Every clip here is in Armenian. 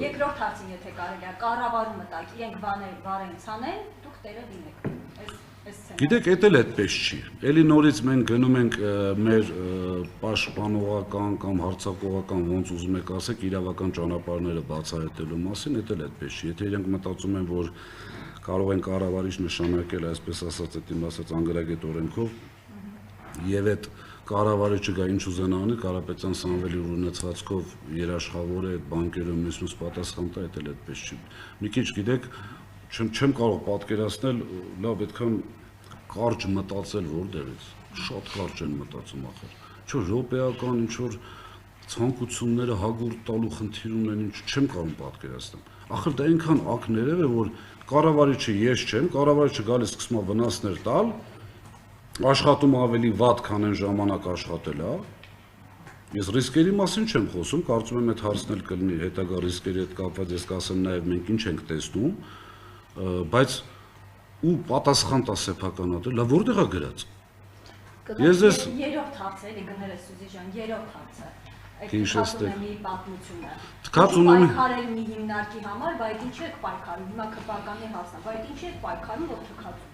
Երկրորդ հարցին եթե կարելի է կառավարումը տակ, իրենք բանեն ցանեն, դուք տերը լինեք։ Գիտեք, էդ էլ այդպես չի։ Էլի նորից մենք գնում ենք մեր պաշտպանողական կամ հարձակողական ոնց ուզում եք ասեք իրավական ճանապարհները բացահայտելու մասին, էդ էլ այդպես չի։ Եթե իրենք մտածում են, որ կարող են կառավարիչ նշանակել, այսպես ասած, այդ իմ ասած անգրագետ օրենքով, եւ այդ կառավարիչը գա ինչ ուզենա անի, Կարապետյան Սամվելի ունեցվածքով երաշխավոր է այդ բանկերում մյուս պատասխան տա, այդ էլ այդպես չի։ Մի քիչ գիտեք, չեմ կարող պատկերացնել, լավ, այդքան կարճ մտածել որտեղից, շատ կարճ են մտածում ախր։ Ինչ-որ րոպեական, ինչ-որ ցանկությունները հագուրդ տալու խնդիր ունեն, ինչ չեմ կարող պատկերացնել։ Ախր դա այնքան ակներև է, որ կառավարիչը ես չեմ, կառավարիչը գալիս սկսում է վնասներ տալ, աշխատում ավելի վատ, քան այն ժամանակ աշխատել է։ Ես ռիսկերի մասին չեմ խոսում, կարծում եմ այդ հարցն էլ կլինի հետագա ռիսկերի հետ կապված, ես կասեմ նաև մենք ինչ ենք տեսնում, բայց ու պատասխան տա սեփականատեր, լավ որտեղ է գրած։ Ես երրորդ հարցը էլի գնել ես Սյուզի ջան, երրորդ հարցը։ Այդ քաշունի պատմությունը։ Պայքարել մի հիմնարկի համար, բայց ինչ եք պայքարում, հիմա քպականի հասնա, բայց ինչ եք պայքարում, որ թքածում։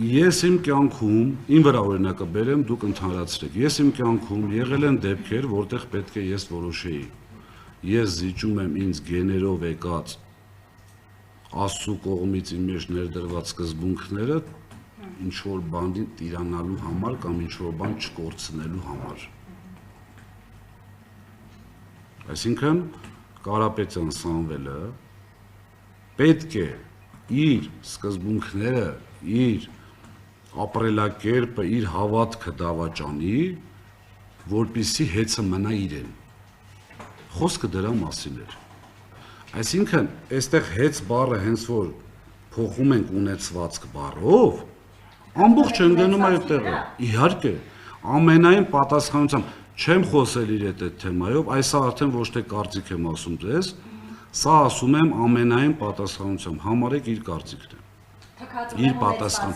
Ես իմ կյանքում, իմ վրա օրինակը բերեմ, դուք ընդհանրացրեք։ Ես իմ կյանքում եղել են դեպքեր, որտեղ պետք է ես որոշեի։ Ես զիջում եմ ինձ գեներով եկած Աստծո կողմից իմ մեջ ներդրված սկզբունքները ինչ որ բանի տիրանալու համար կամ ինչ որ բան չկորցնելու համար։ Այսինքն Կարապետյան Սամվելը պետք է իր սկզբունքները, իր ապրելակերպը, իր հավատքը դավաճանի, որպեսզի հեծը մնա իրեն։ Խոսքը դրա մասին էր։ Այսինքն, այստեղ հեծ բառը հենց որ փոխում ենք ունեցվածք բառով, ամբողջ ընդգնում այդ տեղը։ Իհարկե, ամենայն պատասխանությամբ չեմ խոսել իր այդ թեմայով, այսա արդեն ոչ թե կարծիք եմ ասում ձեզ, սա ասում եմ ամենայն պատասխանությամբ, համարեք իր կարծիքն է։ Իր պատասխան։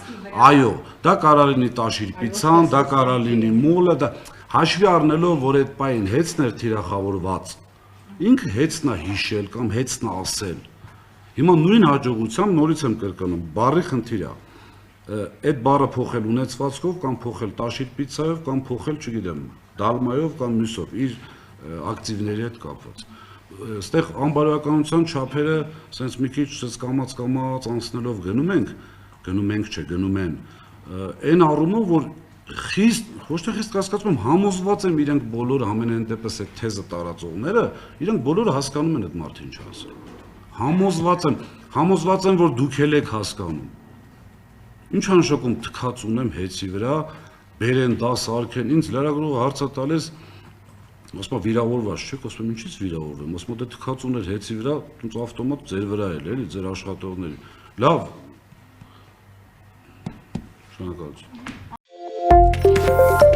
Այո, դա կարող լինի տաշիրպիցան, դա կարող լինի մոլը, դա հաշվի առնելով, որ այդ պայն հեծն էր թիրախավորված, ինքը հեծն է հիշել կամ հեծն է ասել։ Հիմա նույն հաջողությամբ նորից եմ կրկնում, բառի խնդիր է։ Այդ բառը փոխել ունեցվածքով կամ փոխել տաշիրպիցայով կամ փոխել, չգիտեմ, դալմայով կամ մյուսով, իր ակտիվների հետ կապված։ Այստեղ անբարոյականության չափերը սենց մի քիչ կամաց անցնելով գնում են, այն առումով, որ խիստ, ոչ թե խիստ կասկածում եմ, համոզված եմ իրենք բոլորը, ամենայն դեպս այդ թեզը տարածողները, իրենք բոլորը հասկանում են այդ մարդը ինչ ասել։ Համոզված եմ, որ դուք էլ եք հասկանում։ Ինչ անշոկում թքած ունեմ հեծի վրա, բերեն դաս արգեն, ինձ լրագրողը հարցը տալիս, ասում վիրավորված չեք, ասում եմ ինչից վիրավորվեմ, ասում դե թքած ուներ հեծի վրա, ինձ ավտոմատ ձեր վրա էլ էլի, ձեր աշխատողների։ Լավ։ Շնորհակալություն։